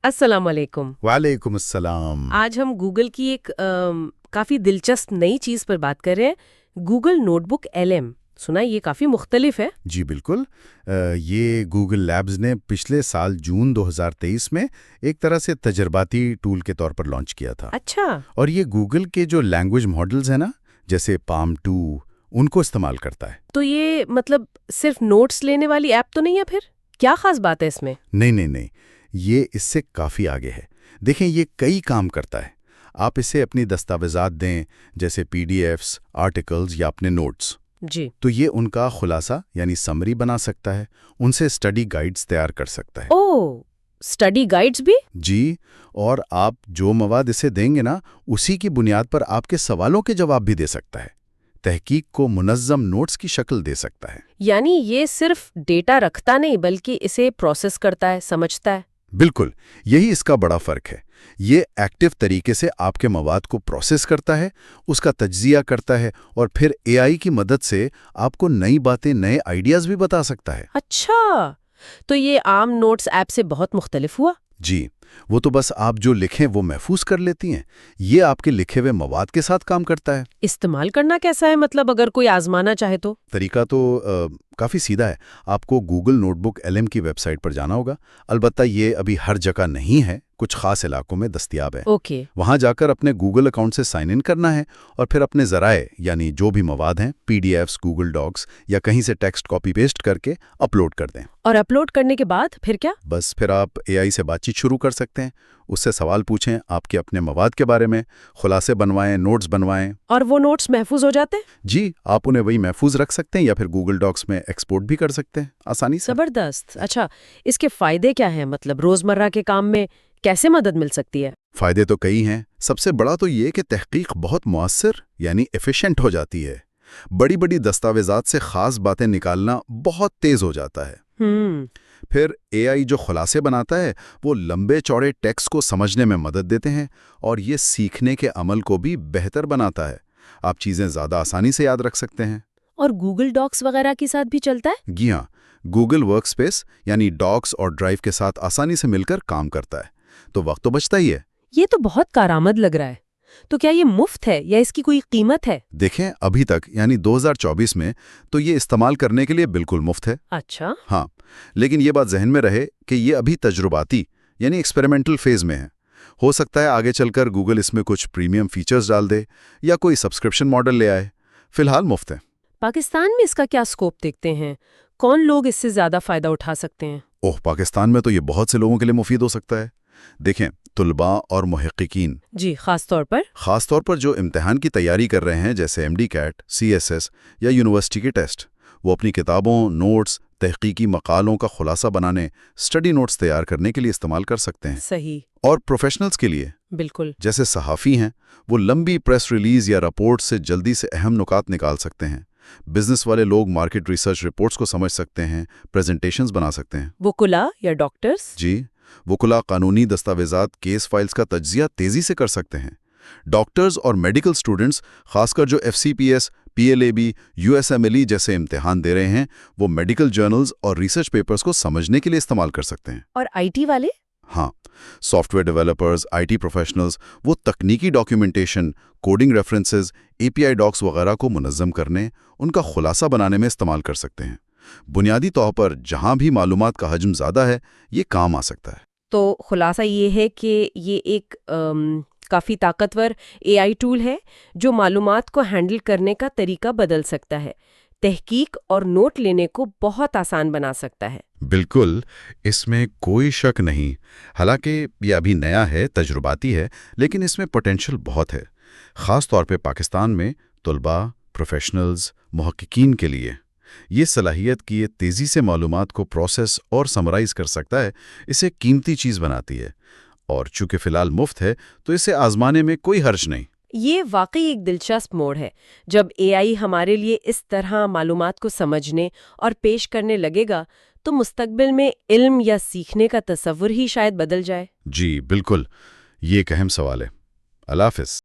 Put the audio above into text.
السلام علیکم۔ وعلیکم السلام۔ آج ہم گوگل کی ایک کافی دلچسپ نئی چیز پر بات کر رہے ہیں، گوگل نوٹ بک LM۔ سنا یہ کافی مختلف ہے۔ جی بالکل، یہ گوگل لیبز نے پچھلے سال جون 2023 میں ایک طرح سے تجرباتی ٹول کے طور پر لانچ کیا تھا۔ اچھا۔ اور یہ گوگل کے جو لینگویج ماڈلز ہیں نا، جیسے پام 2، ان کو استعمال کرتا ہے۔ تو یہ مطلب صرف نوٹس لینے والی ایپ تو نہیں ہے پھر؟ کیا خاص بات ہے اس میں؟ نہیں، یہ اس سے کافی آگے ہے۔ دیکھیں، یہ کئی کام کرتا ہے۔ آپ اسے اپنی دستاویزات دیں، جیسے PDFs، آرٹیکلز یا اپنے نوٹس، جی۔ تو یہ ان کا خلاصہ یعنی سمری بنا سکتا ہے، ان سے اسٹڈی گائیڈز تیار کر سکتا ہے۔ اوہ، اسٹڈی گائیڈز بھی؟ جی، اور آپ جو مواد اسے دیں گے نا، اسی کی بنیاد پر آپ کے سوالوں کے جواب بھی دے سکتا ہے، تحقیق کو منظم نوٹس کی شکل دے سکتا ہے۔ یعنی یہ صرف ڈیٹا رکھتا نہیں بلکہ اسے پروسیس کرتا ہے، سمجھتا ہے۔ بالکل، یہی اس کا بڑا فرق ہے۔ یہ ایکٹیو طریقے سے آپ کے مواد کو پروسیس کرتا ہے، اس کا تجزیہ کرتا ہے، اور پھر AI کی مدد سے آپ کو نئی باتیں، نئے آئیڈیاز بھی بتا سکتا ہے۔ اچھا، تو یہ عام نوٹس ایپ سے بہت مختلف ہوا؟ جی، وہ تو بس آپ جو لکھیں وہ محفوظ کر لیتی ہیں، یہ آپ کے لکھے ہوئے مواد کے ساتھ کام کرتا ہے۔ استعمال کرنا کیسا ہے؟ مطلب اگر کوئی آزمانا چاہے تو؟ طریقہ تو کافی سیدھا ہے۔ آپ کو گوگل نوٹ بک LM کی ویب سائٹ پر جانا ہوگا۔ البتہ یہ ابھی ہر جگہ نہیں ہے، کچھ خاص علاقوں میں دستیاب ہے۔ اوکے۔ وہاں جا کر اپنے گوگل اکاؤنٹ سے سائن ان کرنا ہے، اور پھر اپنے ذرائع یعنی جو بھی مواد ہیں، PDFs، گوگل ڈاکس یا کہیں سے ٹیکسٹ کاپی پیسٹ کر کے اپلوڈ کر دیں۔ اور اپلوڈ کرنے کے بعد پھر کیا؟ بس پھر آپ AI سے بات چیت شروع کر سکتے ہیں، اس سے سوال پوچھیں آپ کے اپنے مواد کے بارے میں، خلاصے بنوائیں، نوٹس بنوائیں۔ اور وہ نوٹس محفوظ ہو جاتے ہیں؟ جی، آپ انہیں وہی محفوظ رکھ سکتے ہیں یا پھر گوگل ڈاکس میں ایکسپورٹ بھی کر سکتے ہیں آسانی سے۔ زبردست۔ اچھا، اس کے فائدے کیا ہیں؟ مطلب روزمرہ کے کام میں کیسے مدد مل سکتی ہے؟ فائدے تو کئی ہیں۔ سب سے بڑا تو یہ کہ تحقیق بہت مؤثر یعنی ایفیشینٹ ہو جاتی ہے۔ بڑی بڑی دستاویزات سے خاص باتیں نکالنا بہت تیز ہو جاتا ہے۔ پھر AI جو خلاصے بناتا ہے وہ لمبے چوڑے ٹیکسٹ کو سمجھنے میں مدد دیتے ہیں، اور یہ سیکھنے کے عمل کو بھی بہتر بناتا ہے۔ آپ چیزیں زیادہ آسانی سے یاد رکھ سکتے ہیں۔ اور گوگل ڈاکس وغیرہ کے ساتھ بھی چلتا ہے؟ جی ہاں، گوگل ورک اسپیس یعنی ڈاکس اور ڈرائیو کے ساتھ آسانی سے مل کر کام کرتا ہے، تو وقت تو بچتا ہی ہے۔ یہ تو بہت کارآمد لگ رہا ہے۔ تو کیا یہ مفت ہے یا اس کی کوئی قیمت ہے؟ دیکھیں، ابھی تک یعنی 2024 میں تو یہ استعمال کرنے کے لیے بالکل مفت ہے۔ اچھا۔ ہاں، لیکن یہ بات ذہن میں رہے کہ یہ ابھی تجرباتی یعنی ایکسپیریمنٹل فیز میں ہے۔ ہو سکتا ہے آگے چل کر گوگل اس میں کچھ پریمیم فیچرز ڈال دے یا کوئی سبسکرپشن ماڈل لے آئے۔ فی الحال مفت ہے۔ پاکستان میں اس کا کیا اسکوپ دیکھتے ہیں؟ کون لوگ اس سے زیادہ فائدہ اٹھا سکتے ہیں؟ پاکستان میں تو یہ بہت سے لوگوں کے لیے مفید ہو سکتا ہے۔ دیکھیں، طلباء اور محققین، جی، خاص طور پر جو امتحان کی تیاری کر رہے ہیں، جیسے MD CAT، CSS یا یونیورسٹی کے ٹیسٹ، وہ اپنی کتابوں، نوٹس، تحقیقی مقالوں کا خلاصہ بنانے، اسٹڈی نوٹس تیار کرنے کے لیے استعمال کر سکتے ہیں۔ صحیح۔ اور پروفیشنلز کے لیے، بالکل، جیسے صحافی ہیں، وہ لمبی پریس ریلیز یا رپورٹ سے جلدی سے اہم نکات نکال سکتے ہیں۔ بزنس والے لوگ مارکیٹ ریسرچ رپورٹس کو سمجھ سکتے ہیں، پریزنٹیشنز بنا سکتے ہیں۔ وکلاء یا ڈاکٹرز؟ جی، وکلاء قانونی دستاویزات، کیس فائلز کا تجزیہ تیزی سے کر سکتے ہیں۔ ڈاکٹرز اور میڈیکل سٹوڈنٹس، خاص کر جو FCPS، PLAB، USMLE جیسے امتحان دے رہے ہیں، وہ میڈیکل جرنلز اور ریسرچ پیپرز کو سمجھنے کے لیے استعمال کر سکتے ہیں۔ اور IT والے؟ ہاں، software developers, IT professionals, وہ تکنیکی documentation, coding references, API docs وغیرہ کو منظم کرنے، ان کا خلاصہ بنانے میں استعمال کر سکتے ہیں۔ بنیادی طور پر جہاں بھی معلومات کا حجم زیادہ ہے، یہ کام آ سکتا ہے۔ تو خلاصہ یہ ہے کہ یہ ایک کافی طاقتور AI ٹول ہے جو معلومات کو ہینڈل کرنے کا طریقہ بدل سکتا ہے، تحقیق اور نوٹ لینے کو بہت آسان بنا سکتا ہے۔ بالکل، اس میں کوئی شک نہیں۔ حالانکہ یہ ابھی نیا ہے، تجرباتی ہے، لیکن اس میں پوٹینشل بہت ہے، خاص طور پہ پاکستان میں طلباء، پروفیشنلز، محققین کے لیے۔ یہ صلاحیت کہ یہ تیزی سے معلومات کو پروسیس اور سمرائز کر سکتا ہے، اسے قیمتی چیز بناتی ہے، اور چونکہ فی الحال مفت ہے تو اسے آزمانے میں کوئی حرج نہیں۔ یہ واقعی ایک دلچسپ موڑ ہے۔ جب AI ہمارے لیے اس طرح معلومات کو سمجھنے اور پیش کرنے لگے گا تو مستقبل میں علم یا سیکھنے کا تصور ہی شاید بدل جائے۔ جی بالکل، یہ ایک اہم سوال ہے۔ اللہ حافظ۔